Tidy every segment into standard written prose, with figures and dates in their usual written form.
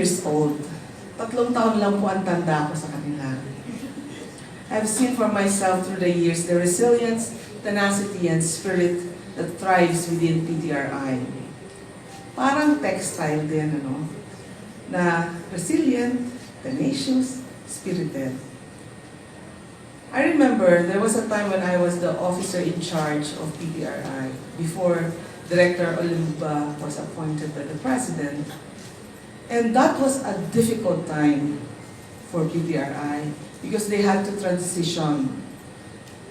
years old. 3 taon lang po ang tanda ko sa kanila. I've seen for myself through the years the resilience, tenacity, and spirit that thrives within PTRI. Parang textile din, ano? Na resilient, tenacious, spirited. I remember there was a time when I was the officer in charge of PTRI before Director Olimba was appointed by the President. And that was a difficult time for PTRI because they had to transition.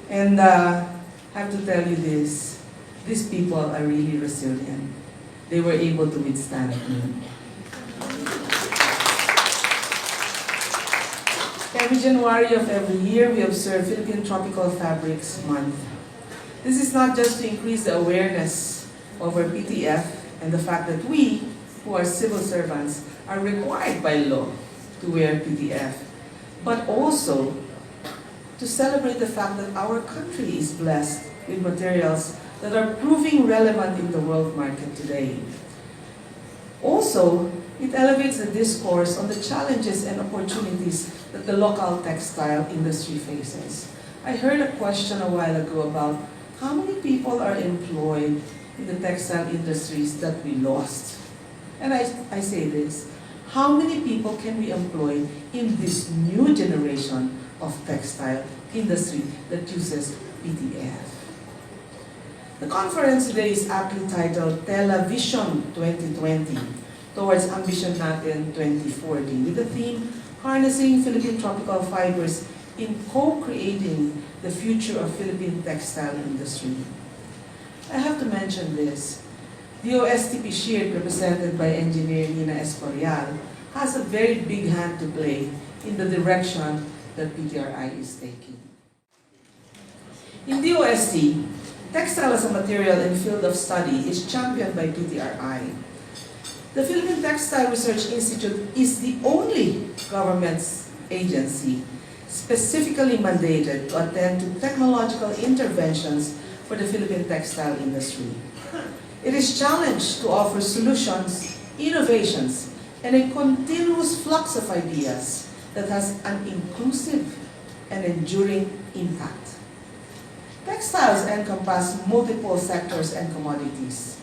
And I have to tell you this, these people are really resilient. They were able to withstand me. Every January of every year, we observe Philippine Tropical Fabrics Month. This is not just to increase the awareness of our PTF and the fact that we, who are civil servants, are required by law to wear PTF, but also to celebrate the fact that our country is blessed with materials that are proving relevant in the world market today. Also, it elevates the discourse on the challenges and opportunities that the local textile industry faces. I heard a question a while ago about how many people are employed in the textile industries that we lost. And I say this, how many people can we employ in this new generation of textile industry that uses PTF? The conference today is aptly titled Tela Vision 2020 towards Ambition Natin 2040 with the theme Harnessing Philippine Tropical Fibers in Co-Creating the Future of Philippine Textile Industry. I have to mention this. DOST-PTRI, represented by Engineer Nina Escorial, has a very big hand to play in the direction that PTRI is taking. In DOST, textile as a material and field of study is championed by PTRI. The Philippine Textile Research Institute is the only government agency specifically mandated to attend to technological interventions for the Philippine textile industry. It is challenged to offer solutions, innovations, and a continuous flux of ideas that has an inclusive and enduring impact. Textiles encompass multiple sectors and commodities,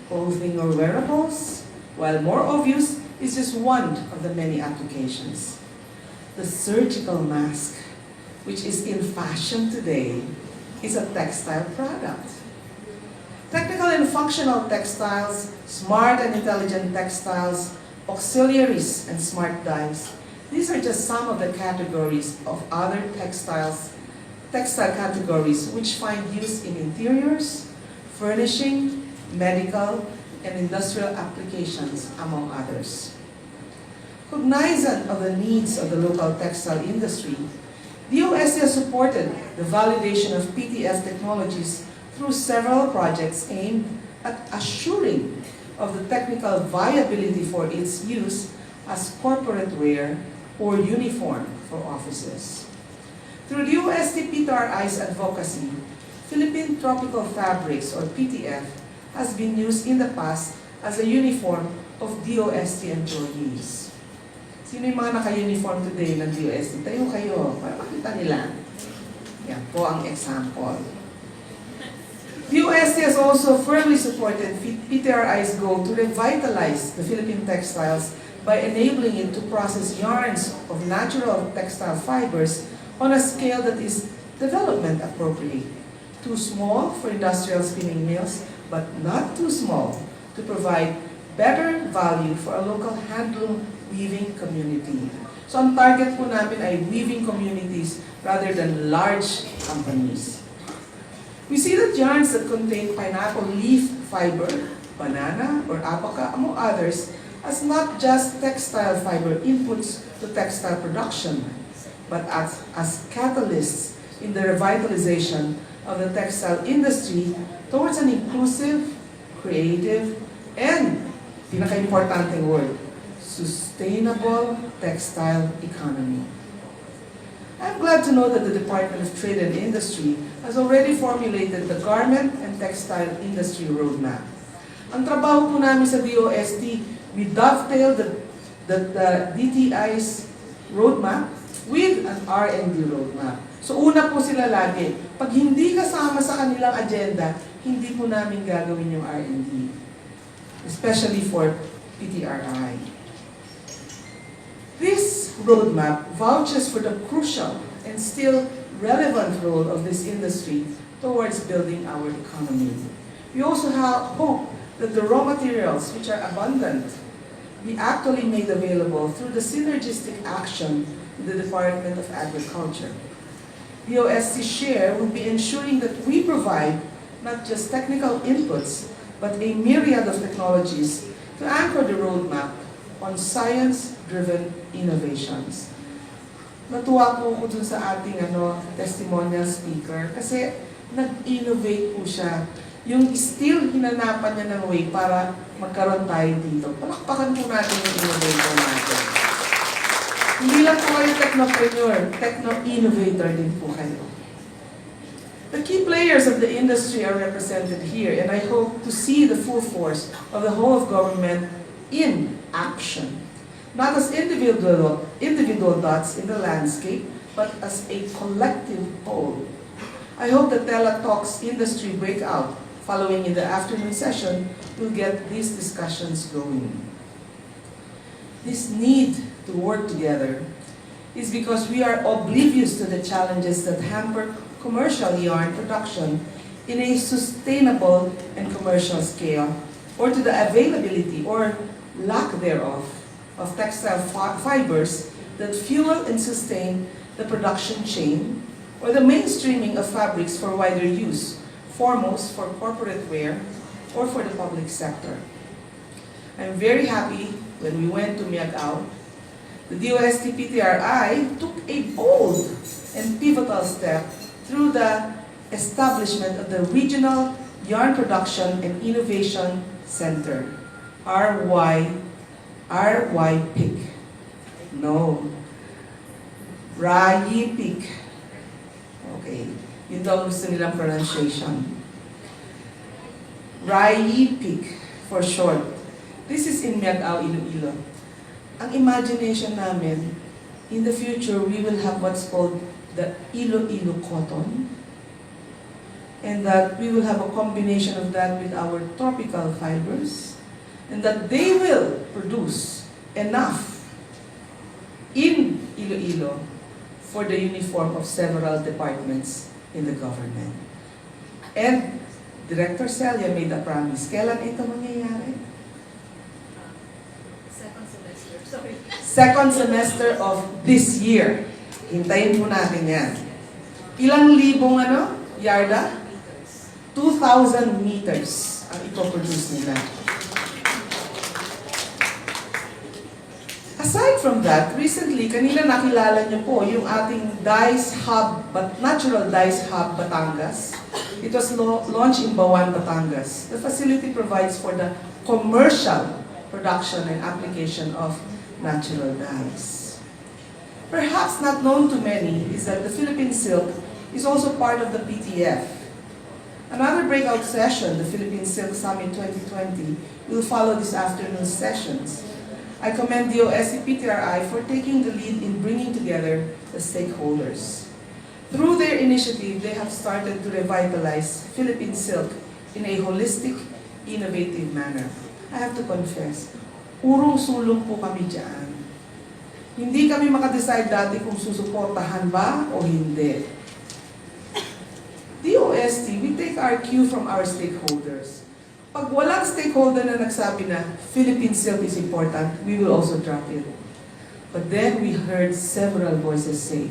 clothing or wearables, while more obvious is just one of the many applications. The surgical mask, which is in fashion today, is a textile product. Technical and functional textiles, smart and intelligent textiles, auxiliaries, and smart dyes. These are just some of the categories of other textile categories which find use in interiors, furnishing, medical, and industrial applications, among others. Cognizant of the needs of the local textile industry, DOST has supported the validation of PTF technologies through several projects aimed at assuring of the technical viability for its use as corporate wear or uniform for offices. Through DOST-PTRI's advocacy, Philippine Tropical Fabrics, or PTF, has been used in the past as a uniform of DOST employees. Sino yung mga naka-uniform today ng DOST? Tayo kayo, para makita nila. Yan po ang example. DOST has also firmly supported PTRI's goal to revitalize the Philippine textiles by enabling it to process yarns of natural textile fibers on a scale that is development appropriate. Too small for industrial spinning mills, but not too small to provide better value for a local handloom weaving community. So ang target po namin ay weaving communities rather than large companies. We see that yarns that contain pineapple leaf fiber, banana, or abaca, among others, as not just textile fiber inputs to textile production, but as catalysts in the revitalization of the textile industry towards an inclusive, creative, and, pinaka-importanting word, sustainable textile economy. I'm glad to know that the Department of Trade and Industry has already formulated the Garment and Textile Industry Roadmap. Ang trabaho po namin sa DOST, we dovetail the the DTI's roadmap with an R&D roadmap. So una po sila lagi, pag hindi kasama sa kanilang agenda, hindi po namin gagawin yung R&D, especially for PTRI. This roadmap vouches for the crucial and still relevant role of this industry towards building our economy. We also hope that the raw materials, which are abundant, be actually made available through the synergistic action with the Department of Agriculture. DOST share will be ensuring that we provide not just technical inputs, but a myriad of technologies to anchor the roadmap on science-driven innovations. Natuwa po ako dun sa ating testimonial speaker kasi nag-innovate po siya. Yung still hinanapan niya ng way para magkaroon tayo dito. Palakpakan po natin yung innovator natin. Hindi lang po kayo technopreneur, techno-innovator din po kayo. The key players of the industry are represented here, and I hope to see the full force of the whole of government in action. Not as individual dots in the landscape, but as a collective whole. I hope the TELA Talks industry breakout following in the afternoon session will get these discussions going. This need to work together is because we are oblivious to the challenges that hamper commercial yarn production in a sustainable and commercial scale, or to the availability or lack thereof of textile fibers that fuel and sustain the production chain, or the mainstreaming of fabrics for wider use, foremost for corporate wear or for the public sector. I'm very happy when we went to Miagao. The DOST-PTRI took a bold and pivotal step through the establishment of the Regional Yarn Production and Innovation Center, RYPIC. No, RYPIC. Okay, yun daw gusto nilang pronunciation. RYPIC for short. This is in Miagao, Iloilo. Ang imagination namin, in the future, we will have what's called the Iloilo cotton, and that we will have a combination of that with our tropical fibers, and that they will produce enough in Iloilo for the uniform of several departments in the government. And Director Celia made a promise. Kailan ito mangyayari? Second semester of this year. Hintayin po natin yan. Ilang libong yarda? 2,000 meters ang ipoproduce nila. Aside from that, recently, kanina nakilala niyo po yung ating Natural Dyes Hub Batangas. It was launched in Bawan, Batangas. The facility provides for the commercial production and application of natural dyes. Perhaps not known to many is that the Philippine silk is also part of the PTF. Another breakout session, the Philippine Silk Summit 2020, will follow this afternoon's sessions. I commend DOST-PTRI for taking the lead in bringing together the stakeholders. Through their initiative, they have started to revitalize Philippine silk in a holistic, innovative manner. I have to confess, urong-sulong po kami dyan. Hindi kami makadecide dati kung susuportahan ba o hindi. DOST, we take our cue from our stakeholders. Pag walang stakeholder na nagsabi na Philippine silk is important, we will also drop it. But then we heard several voices say,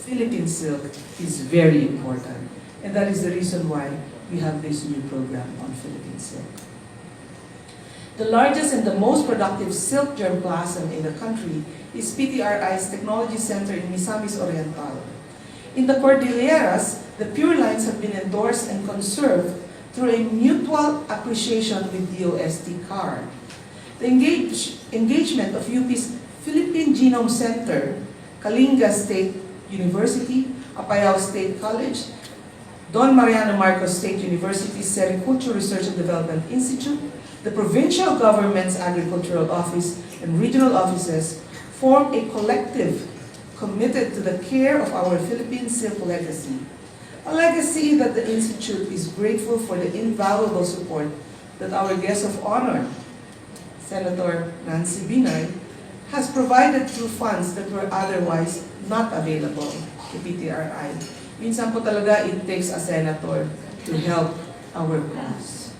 Philippine silk is very important. And that is the reason why we have this new program on Philippine silk. The largest and the most productive silk germplasm in the country is PTRI's Technology Center in Misamis Oriental. In the Cordilleras, the pure lines have been endorsed and conserved through a mutual appreciation with DOST-CAR. The engagement of UP's Philippine Genome Center, Kalinga State University, Apayao State College, Don Mariano Marcos State University's Sericulture Research and Development Institute, the provincial government's agricultural office, and regional offices form a collective committed to the care of our Philippine silk legacy. A legacy that the Institute is grateful for the invaluable support that our guest of honor, Senator Nancy Binay, has provided through funds that were otherwise not available to PTRI. Minsan po talaga it takes a senator to help our cause.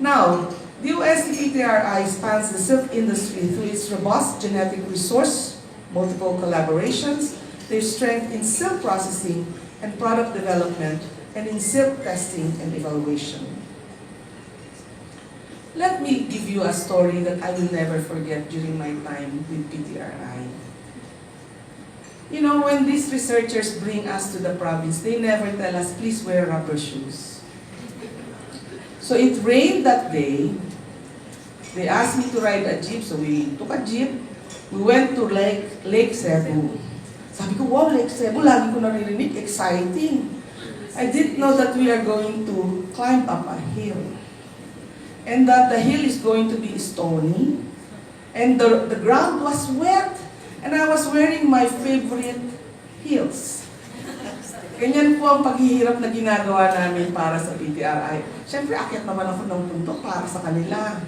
Now, DOST-PTRI spans the silk industry through its robust genetic resource, multiple collaborations, their strength in silk processing and product development, and in silk testing and evaluation. Let me give you a story that I will never forget during my time with PTRI. You know, when these researchers bring us to the province, they never tell us, please wear rubber shoes. So it rained that day. They asked me to ride a jeep, so we took a jeep. We went to Lake Cebu. Sabi ko, wow, Lake Cebu, lagi ko naririnig, exciting. I didn't know that we are going to climb up a hill. And that the hill is going to be stony. And the ground was wet. And I was wearing my favorite heels. Ganyan po ang paghihirap na ginagawa namin para sa PTRI. Siyempre, akyat naman ako ng bundok para sa kanila.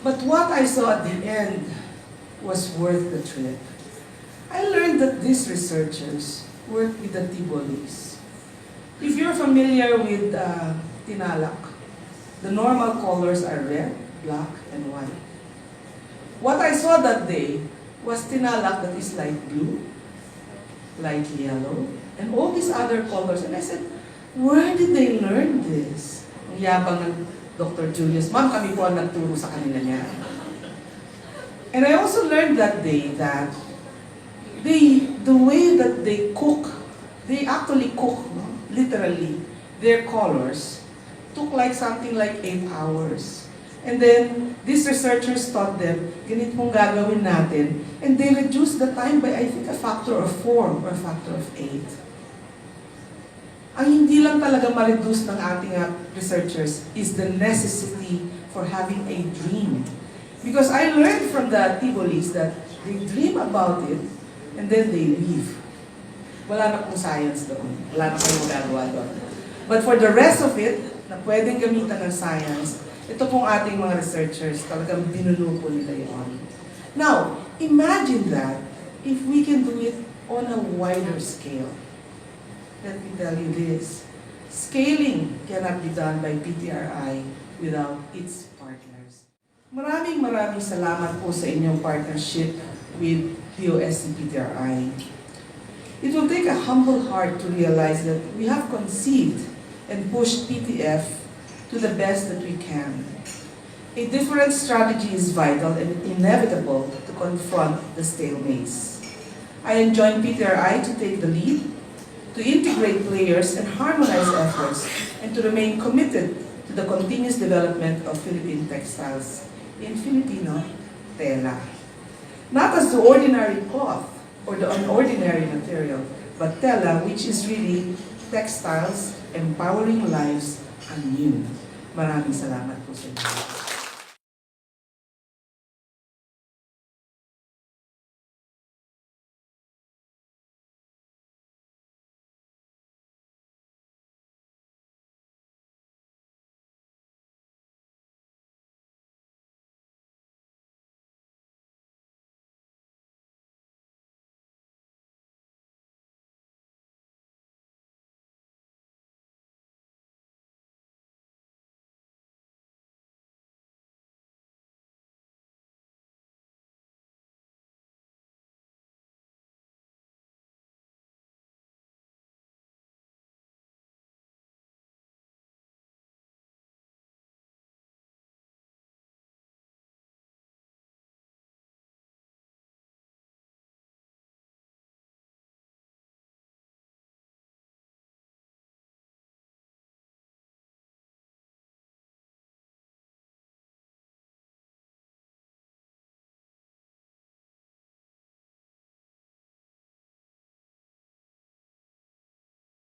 But what I saw at the end was worth the trip. I learned that these researchers work with the Tibolis. If you're familiar with tinalak, the normal colors are red, black, and white. What I saw that day was tinalak that is light blue, light yellow, and all these other colors. And I said, where did they learn this? Ang yabang ng Dr. Julius, ma'am, kami po ang nagturo sa kanila niya. And I also learned that day that the way that they cook, they actually cook, no? Literally, their colors took like something like 8 hours. And then, these researchers taught them, ganit mong gagawin natin. And they reduced the time by, I think, a factor of 4 or a factor of 8. Ang hindi lang talaga ma-reduce ng ating researchers is the necessity for having a dream. Because I learned from the Tibolis that they dream about it, and then they leave. Wala na pong science doon. Wala na kayong magagawa doon. But for the rest of it, na pwedeng gamitan ng science, ito pong ating mga researchers, talagang binuno po nila yun. Now, imagine that if we can do it on a wider scale. Let me tell you this. Scaling cannot be done by PTRI without its partners. Maraming salamat po sa inyong partnership with DOST-PTRI. It will take a humble heart to realize that we have conceived and pushed PTF to the best that we can. A different strategy is vital and inevitable to confront the stalemates. I enjoin PTRI to take the lead, to integrate players and harmonize efforts, and to remain committed to the continuous development of Philippine textiles in Filipino tela. Not as the ordinary cloth or the unordinary material, but tela, which is really textiles empowering lives anew. Maraming salamat po sa inyo.